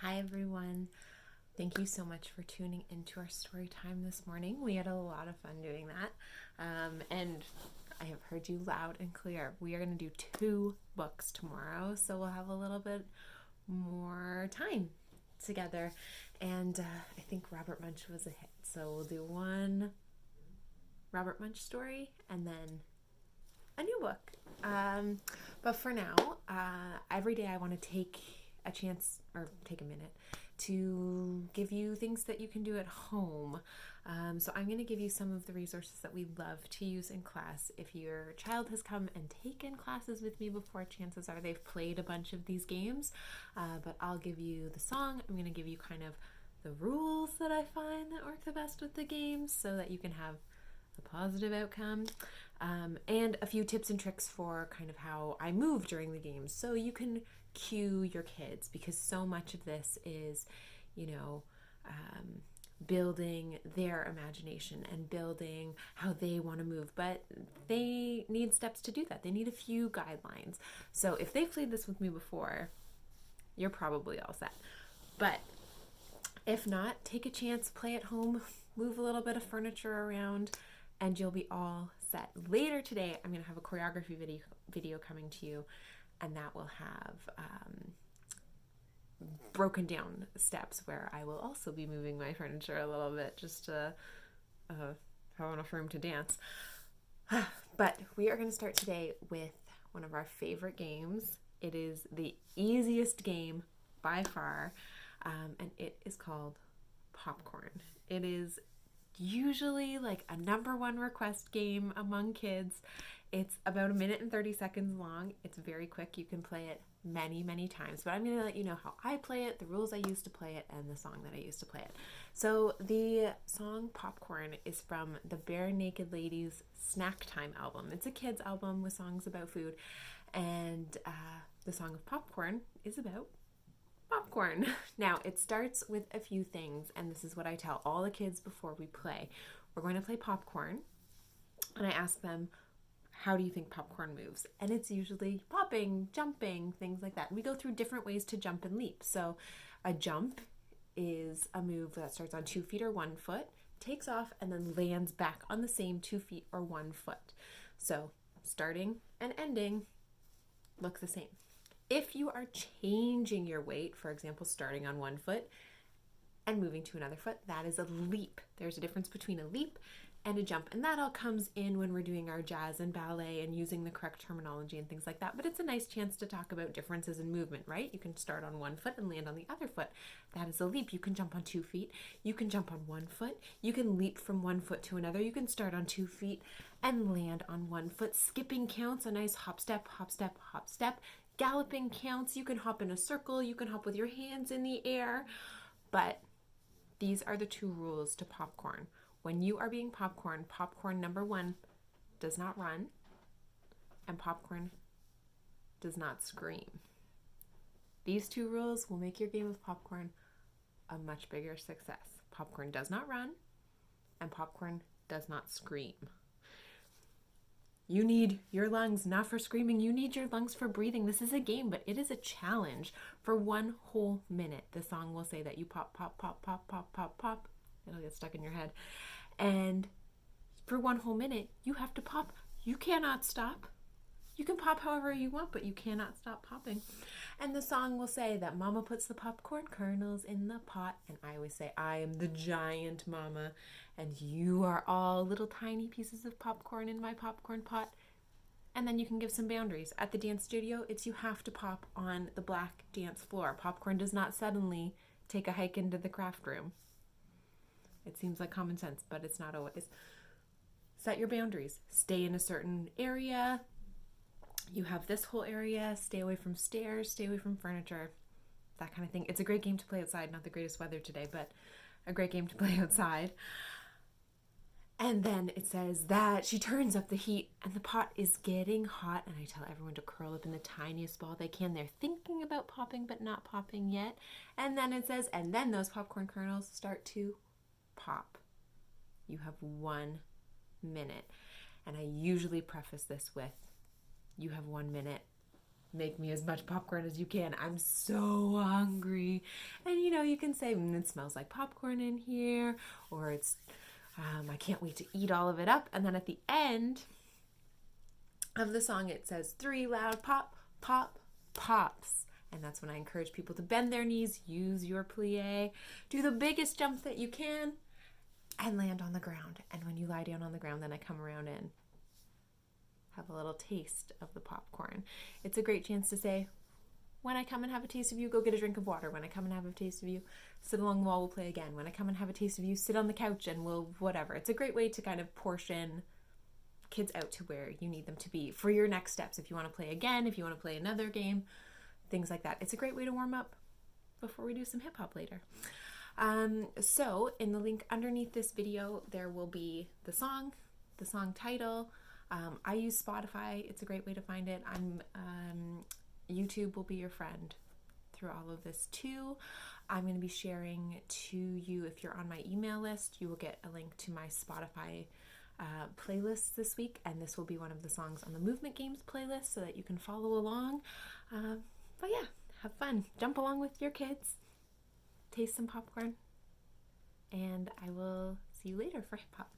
Hi everyone. Thank you so much for tuning into our story time this morning. We had a lot of fun doing that. And I have heard you loud and clear. We are going to do 2 books tomorrow, so we'll have a little bit more time together. And I think Robert Munsch was a hit, so we'll do one Robert Munsch story and then a new book. But for now, every day I want to take a chance or take a minute to give you things that you can do at home. So I'm going to give you some of the resources that we love to use in class. If your child has come and taken classes with me before, chances are they've played a bunch of these games. But I'll give you the song. I'm going to give you kind of the rules that I find that work the best with the games so that you can have a positive outcome. And a few tips and tricks for kind of how I move during the games so you can cue your kids, because so much of this is, building their imagination and building how they want to move, but they need steps to do that. They need a few guidelines. So if they've played this with me before, you're probably all set. But if not, take a chance, play at home, move a little bit of furniture around, and you'll be all set. Later today, I'm going to have a choreography video coming to you, and that will have broken down steps where I will also be moving my furniture a little bit just to have enough room to dance. But we are going to start today with one of our favorite games. It is the easiest game by far, and it is called Popcorn. It is usually like a number 1 request game among kids. It's about 1 minute and 30 seconds long. It's very quick. You can play it many, many times, but I'm going to let you know how I play it, the rules I used to play it, and the song that I used to play it. So the song Popcorn is from the Barenaked Ladies' Snacktime album. It's a kids album with songs about food, and the song of Popcorn is about popcorn. Now, it starts with a few things, and this is what I tell all the kids before we play. We're going to play popcorn, and I ask them, how do you think popcorn moves? And it's usually popping, jumping, things like that. We go through different ways to jump and leap. So a jump is a move that starts on 2 feet or 1 foot, takes off, and then lands back on the same 2 feet or 1 foot. So starting and ending look the same. If you are changing your weight, for example, starting on 1 foot and moving to another foot, that is a leap. There's a difference between a leap and a jump, and that all comes in when we're doing our jazz and ballet and using the correct terminology and things like that. But it's a nice chance to talk about differences in movement, right? You can start on 1 foot and land on the other foot. That is a leap. You can jump on 2 feet. You can jump on 1 foot. You can leap from 1 foot to another. You can start on 2 feet and land on 1 foot. Skipping counts, a nice hop, step, hop, step, hop, step. Galloping counts. You can hop in a circle. You can hop with your hands in the air. But these are the 2 rules to popcorn. When you are being popcorn, popcorn number 1 does not run, and popcorn does not scream. These 2 rules will make your game of popcorn a much bigger success. Popcorn does not run, and popcorn does not scream. You need your lungs not for screaming. You need your lungs for breathing. This is a game, but it is a challenge for 1 whole minute. The song will say that you pop, pop, pop, pop, pop, pop, pop. It'll get stuck in your head. And for 1 whole minute, you have to pop. You cannot stop. You can pop however you want, but you cannot stop popping. And the song will say that Mama puts the popcorn kernels in the pot. And I always say, I am the giant mama, and you are all little tiny pieces of popcorn in my popcorn pot. And then you can give some boundaries. At the dance studio, it's you have to pop on the black dance floor. Popcorn does not suddenly take a hike into the craft room. It seems like common sense, but it's not always. Set your boundaries. Stay in a certain area. You have this whole area. Stay away from stairs. Stay away from furniture. That kind of thing. It's a great game to play outside. Not the greatest weather today, but a great game to play outside. And then it says that she turns up the heat and the pot is getting hot. And I tell everyone to curl up in the tiniest ball they can. They're thinking about popping, but not popping yet. And then it says, and then those popcorn kernels start to pop. You have 1 minute. And I usually preface this with, you have 1 minute. make me as much popcorn as you can. I'm so hungry. And you can say, it smells like popcorn in here, or it's, I can't wait to eat all of it up. And then at the end of the song, it says 3 loud pop, pop, pops. And that's when I encourage people to bend their knees, use your plie, do the biggest jump that you can, and land on the ground. And when you lie down on the ground, then I come around and have a little taste of the popcorn. It's a great chance to say, when I come and have a taste of you, go get a drink of water. When I come and have a taste of you, sit along the wall, we'll play again. When I come and have a taste of you, sit on the couch and we'll whatever. It's a great way to kind of portion kids out to where you need them to be for your next steps. If you want to play again, if you want to play another game, things like that. It's a great way to warm up before we do some hip hop later. So in the link underneath this video, there will be the song title. I use Spotify. It's a great way to find it. YouTube will be your friend through all of this too. I'm going to be sharing to you, if you're on my email list, you will get a link to my Spotify playlists this week, and this will be one of the songs on the Movement Games playlist so that you can follow along. But yeah, have fun. Jump along with your kids. Taste some popcorn. And I will see you later for hip hop.